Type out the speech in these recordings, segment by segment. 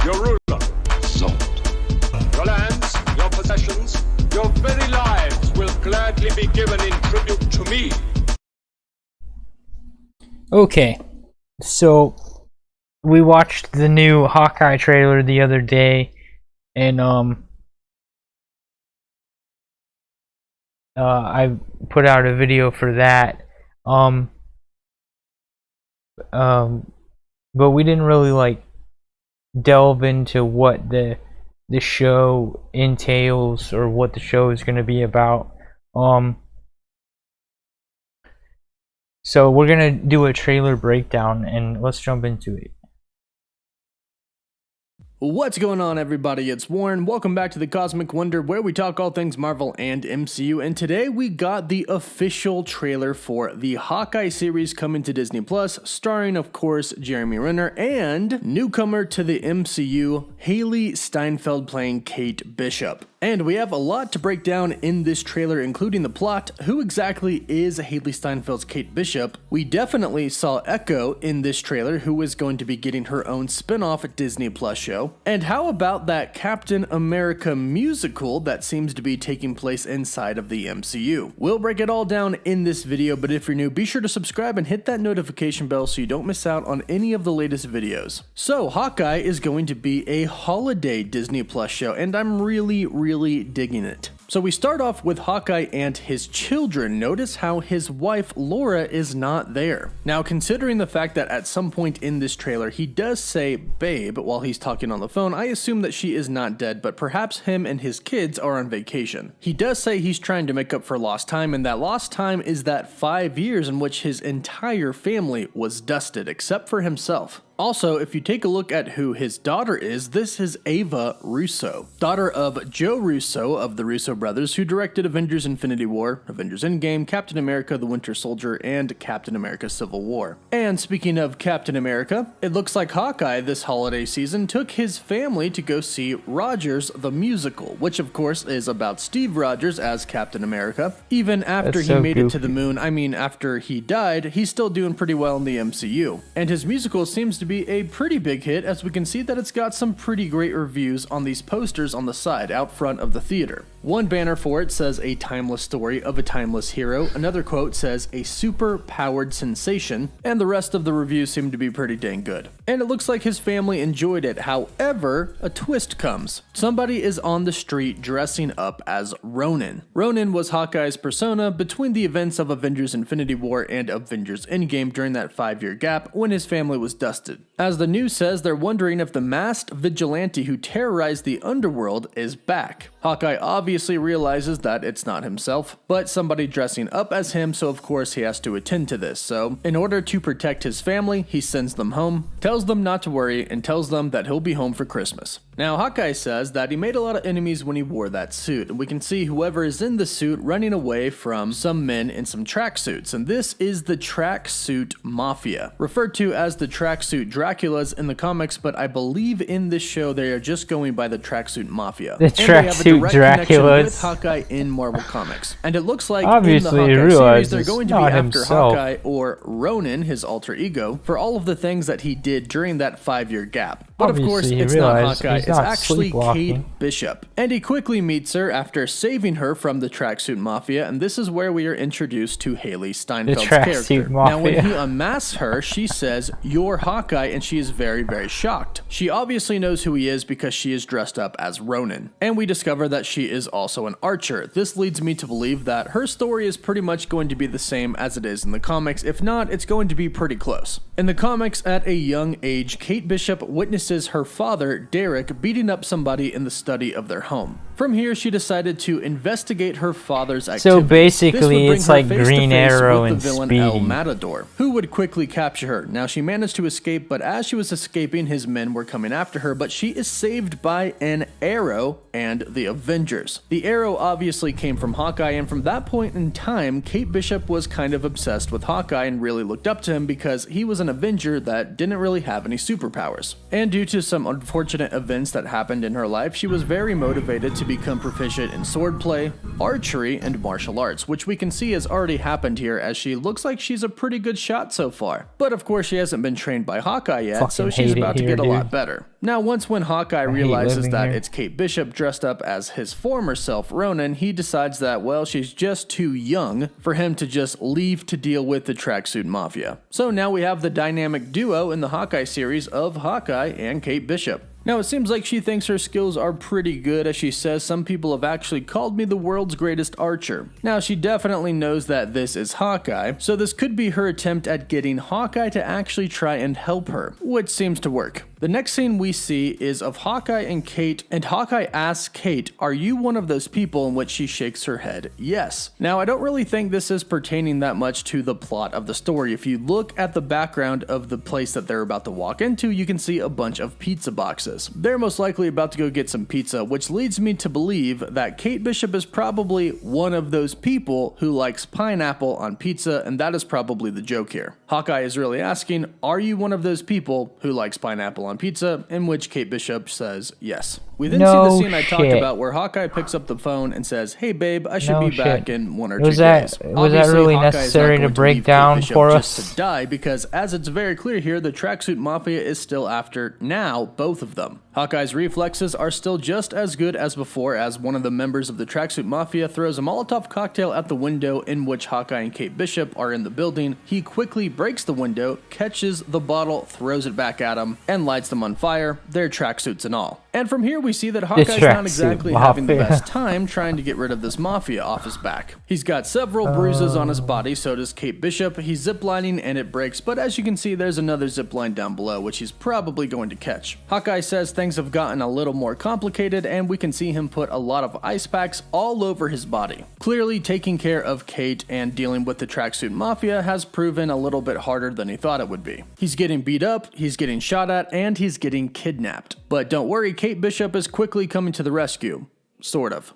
your ruler. Zod. Your lands, your possessions, your very lives will gladly be given in tribute to me. Okay, so we watched the new Hawkeye trailer the other day, and I put out a video for that. But we didn't really like delve into what the show entails or what the show is going to be about. So we're gonna do a trailer breakdown, and let's jump into it. What's going on, everybody? It's Warren. Welcome back to the Cosmic Wonder, where we talk all things Marvel and MCU. And today we got the official trailer for the Hawkeye series coming to Disney Plus, starring, of course, Jeremy Renner and newcomer to the MCU, Haley Steinfeld playing Kate Bishop. And we have a lot to break down in this trailer, including the plot. Who exactly is Haley Steinfeld's Kate Bishop? We definitely saw Echo in this trailer, who is going to be getting her own spin-off Disney Plus show. And how about that Captain America musical that seems to be taking place inside of the MCU? We'll break it all down in this video, but if you're new, be sure to subscribe and hit that notification bell so you don't miss out on any of the latest videos. So, Hawkeye is going to be a holiday Disney Plus show, and I'm really digging it. So we start off with Hawkeye and his children. Notice how his wife Laura is not there. Now, considering the fact that at some point in this trailer he does say babe while he's talking on the phone, I assume that she is not dead, but perhaps him and his kids are on vacation. He does say he's trying to make up for lost time, and that lost time is that 5 years in which his entire family was dusted except for himself. Also, if you take a look at who his daughter is, this is Ava Russo, daughter of Joe Russo of the Russo brothers, who directed Avengers Infinity War, Avengers Endgame, Captain America the Winter Soldier, and Captain America Civil War. And speaking of Captain America, it looks like Hawkeye this holiday season took his family to go see Rogers the Musical, which of course is about Steve Rogers as Captain America. Even after he made it to the moon, after he died, he's still doing pretty well in the MCU. And his musical seems to be a pretty big hit, as we can see that it's got some pretty great reviews on these posters on the side out front of the theater. One banner for it says a timeless story of a timeless hero, another quote says a super powered sensation, and the rest of the reviews seem to be pretty dang good. And it looks like his family enjoyed it. However, a twist comes. Somebody is on the street dressing up as Ronin. Ronin was Hawkeye's persona between the events of Avengers Infinity War and Avengers Endgame during that 5-year gap when his family was dusted. As the news says, they're wondering if the masked vigilante who terrorized the underworld is back. Hawkeye obviously realizes that it's not himself, but somebody dressing up as him, so of course he has to attend to this. So, in order to protect his family, he sends them home, tells them not to worry, and tells them that he'll be home for Christmas. Now, Hawkeye says that he made a lot of enemies when he wore that suit, and we can see whoever is in the suit running away from some men in some tracksuits, and this is the Tracksuit Mafia, referred to as the Tracksuit Draculas in the comics, but I believe in this show they are just going by the Tracksuit Mafia. The Tracksuit Draculas with Hawkeye in Marvel Comics, and it looks like obviously in the Hawkeye series they're going to be after himself. Hawkeye or Ronin, his alter ego, for all of the things that he did during that 5-year gap. But obviously, of course, it's not Hawkeye, it's actually Kate Bishop. And he quickly meets her after saving her from the Tracksuit Mafia, and this is where we are introduced to Haley Steinfeld's character. Now, when he unmasks her, she says, "You're Hawkeye," and she is very shocked. She obviously knows who he is because she is dressed up as Ronin. And we discover that she is also an archer. This leads me to believe that her story is pretty much going to be the same as it is in the comics. If not, it's going to be pretty close. In the comics, at a young age, Kate Bishop witnesses her father, Derek, beating up somebody in the study of their home. From here, she decided to investigate her father's activities. So basically, it's like Green Arrow and the villain Speed. El Matador, who would quickly capture her. Now, she managed to escape, but as she was escaping, his men were coming after her, but she is saved by an arrow and the Avengers. The arrow obviously came from Hawkeye, and from that point in time, Kate Bishop was kind of obsessed with Hawkeye and really looked up to him because he was an Avenger that didn't really have any superpowers. And due to some unfortunate events that happened in her life, she was very motivated to to become proficient in swordplay, archery, and martial arts, which we can see has already happened here as she looks like she's a pretty good shot so far. But of course she hasn't been trained by Hawkeye yet, so she's about to get a lot better. Now once when Hawkeye realizes that it's Kate Bishop dressed up as his former self Ronan, he decides that, well, she's just too young for him to just leave to deal with the Tracksuit Mafia. So now we have the dynamic duo in the Hawkeye series of Hawkeye and Kate Bishop. Now, it seems like she thinks her skills are pretty good, as she says some people have actually called me the world's greatest archer. Now, she definitely knows that this is Hawkeye, so this could be her attempt at getting Hawkeye to actually try and help her, which seems to work. The next scene we see is of Hawkeye and Kate, and Hawkeye asks Kate, "Are you one of those people?" in which she shakes her head yes. Now, I don't really think this is pertaining that much to the plot of the story. If you look at the background of the place that they're about to walk into, you can see a bunch of pizza boxes. They're most likely about to go get some pizza, which leads me to believe that Kate Bishop is probably one of those people who likes pineapple on pizza, and that is probably the joke here. Hawkeye is really asking, "Are you one of those people who likes pineapple on pizza?" in which Kate Bishop says yes. We then see the scene I talked about where Hawkeye picks up the phone and says, "Hey babe, I should be back in 1 or 2 days." Was that really necessary to break down for us? Just to die, because as it's very clear here, the Tracksuit Mafia is still after now both of them. Hawkeye's reflexes are still just as good as before, as one of the members of the Tracksuit Mafia throws a Molotov cocktail at the window in which Hawkeye and Kate Bishop are in the building. He quickly breaks the window, catches the bottle, throws it back at him, and lights them on fire, their tracksuits and all. And from here we see that Hawkeye's not exactly having the best time trying to get rid of this Mafia off his back. He's got several bruises on his body, so does Kate Bishop. He's ziplining and it breaks, but as you can see there's another zipline down below which he's probably going to catch. Hawkeye says things have gotten a little more complicated and we can see him put a lot of ice packs all over his body. Clearly taking care of Kate and dealing with the Tracksuit Mafia has proven a little bit harder than he thought it would be. He's getting beat up, he's getting shot at, and he's getting kidnapped. But don't worry, Kate Bishop is quickly coming to the rescue. Sort of.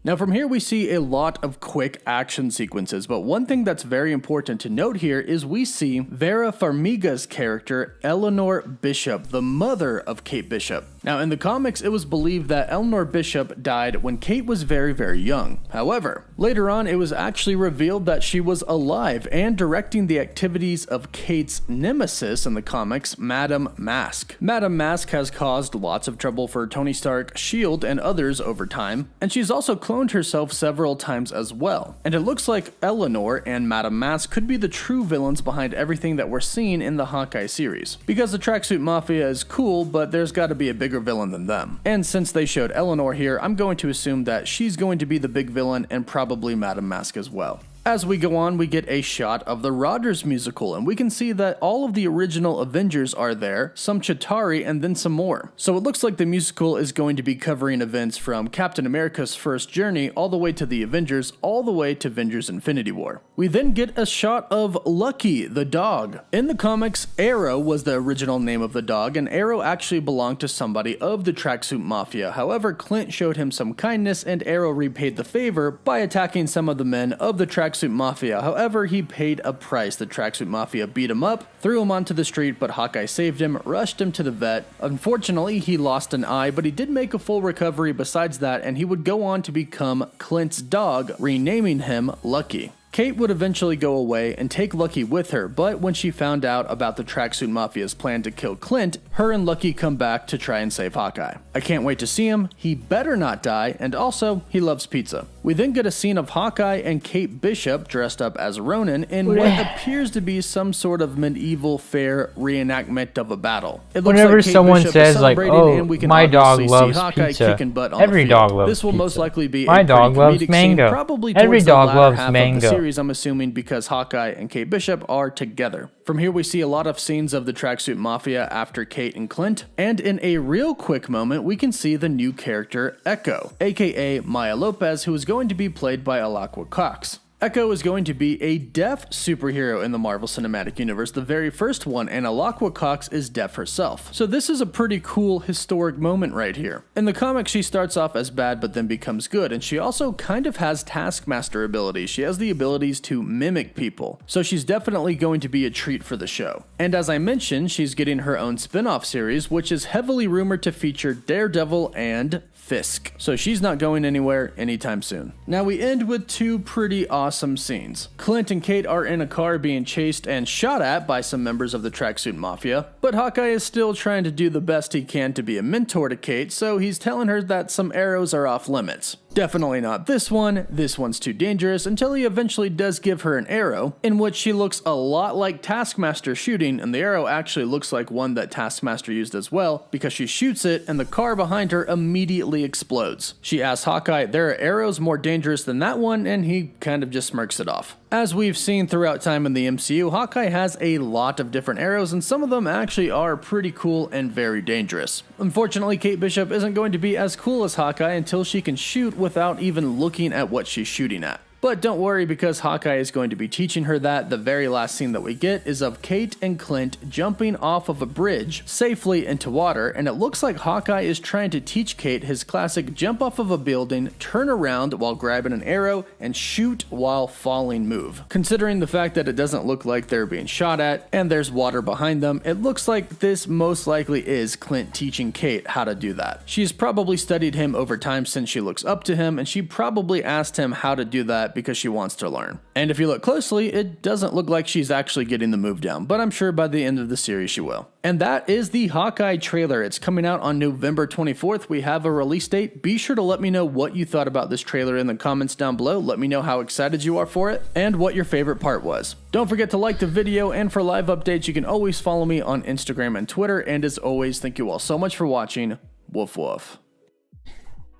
Now from here we see a lot of quick action sequences, but one thing that's very important to note here is we see Vera Farmiga's character, Eleanor Bishop, the mother of Kate Bishop. Now in the comics it was believed that Eleanor Bishop died when Kate was very, very young. However, later on it was actually revealed that she was alive and directing the activities of Kate's nemesis in the comics, Madame Mask. Madame Mask has caused lots of trouble for Tony Stark, S.H.I.E.L.D. and others over time, and she's also cloned herself several times as well. And it looks like Eleanor and Madame Mask could be the true villains behind everything that we're seeing in the Hawkeye series. Because the Tracksuit Mafia is cool, but there's got to be a bigger villain than them. And since they showed Eleanor here, I'm going to assume that she's going to be the big villain and probably Madame Mask as well. As we go on, we get a shot of the Rogers musical, and we can see that all of the original Avengers are there, some Chitauri, and then some more. So it looks like the musical is going to be covering events from Captain America's first journey all the way to the Avengers, all the way to Avengers Infinity War. We then get a shot of Lucky, the dog. In the comics, Arrow was the original name of the dog, and Arrow actually belonged to somebody of the Tracksuit Mafia. However, Clint showed him some kindness, and Arrow repaid the favor by attacking some of the men of the Tracksuit Mafia. However, he paid a price. The Tracksuit Mafia beat him up, threw him onto the street, but Hawkeye saved him, rushed him to the vet. Unfortunately, he lost an eye, but he did make a full recovery besides that, and he would go on to become Clint's dog, renaming him Lucky. Kate would eventually go away and take Lucky with her, but when she found out about the Tracksuit Mafia's plan to kill Clint, her and Lucky come back to try and save Hawkeye. I can't wait to see him, he better not die, and also, he loves pizza. We then get a scene of Hawkeye and Kate Bishop dressed up as Ronin in what appears to be some sort of medieval fair reenactment of a battle. It looks Whenever like Kate someone Bishop says like, "Oh, my dog loves pizza," every dog loves pizza. This will most likely be my dog loves mango. Probably every dog loves mango. I'm assuming because Hawkeye and Kate Bishop are together. From here we see a lot of scenes of the Tracksuit Mafia after Kate and Clint, and in a real quick moment we can see the new character Echo, aka Maya Lopez, who is going to be played by Alaqua Cox. Echo is going to be a deaf superhero in the Marvel Cinematic Universe, the very first one, and Alaqua Cox is deaf herself. So this is a pretty cool historic moment right here. In the comics, she starts off as bad but then becomes good, and she also kind of has Taskmaster abilities. She has the abilities to mimic people, so she's definitely going to be a treat for the show. And as I mentioned, she's getting her own spin-off series, which is heavily rumored to feature Daredevil and Fisk. So she's not going anywhere anytime soon. Now we end with two pretty awesome scenes. Clint and Kate are in a car being chased and shot at by some members of the Tracksuit Mafia, but Hawkeye is still trying to do the best he can to be a mentor to Kate, so he's telling her that some arrows are off limits. Definitely not this one's too dangerous, until he eventually does give her an arrow, in which she looks a lot like Taskmaster shooting, and the arrow actually looks like one that Taskmaster used as well, because she shoots it and the car behind her immediately explodes. She asks Hawkeye, there are arrows more dangerous than that one, and he kind of just smirks it off. As we've seen throughout time in the MCU, Hawkeye has a lot of different arrows, and some of them actually are pretty cool and very dangerous. Unfortunately, Kate Bishop isn't going to be as cool as Hawkeye until she can shoot without even looking at what she's shooting at. But don't worry, because Hawkeye is going to be teaching her that. The very last scene that we get is of Kate and Clint jumping off of a bridge safely into water, and it looks like Hawkeye is trying to teach Kate his classic jump off of a building, turn around while grabbing an arrow, and shoot while falling move. Considering the fact that it doesn't look like they're being shot at, and there's water behind them, it looks like this most likely is Clint teaching Kate how to do that. She's probably studied him over time since she looks up to him, and she probably asked him how to do that because she wants to learn. And if you look closely, it doesn't look like she's actually getting the move down, but I'm sure by the end of the series she will. And that is the Hawkeye trailer. It's coming out on November 24th. We have a release date. Be sure to let me know what you thought about this trailer in the comments down below. Let me know how excited you are for it and what your favorite part was. Don't forget to like the video, and for live updates, you can always follow me on Instagram and Twitter. And as always, thank you all so much for watching. Woof woof.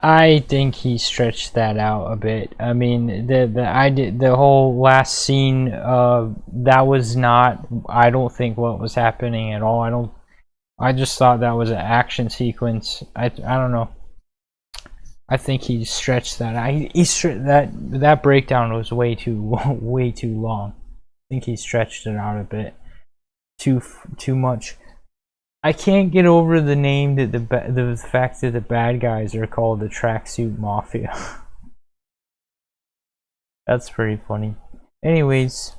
I think he stretched that out a bit. I mean, the whole last scene, that was not, I don't think, what was happening at all. I just thought that was an action sequence. I don't know. I think he stretched that. That breakdown was way too long. I think he stretched it out a bit too much. I can't get over the name that the fact that the bad guys are called the Tracksuit Mafia. That's pretty funny. Anyways,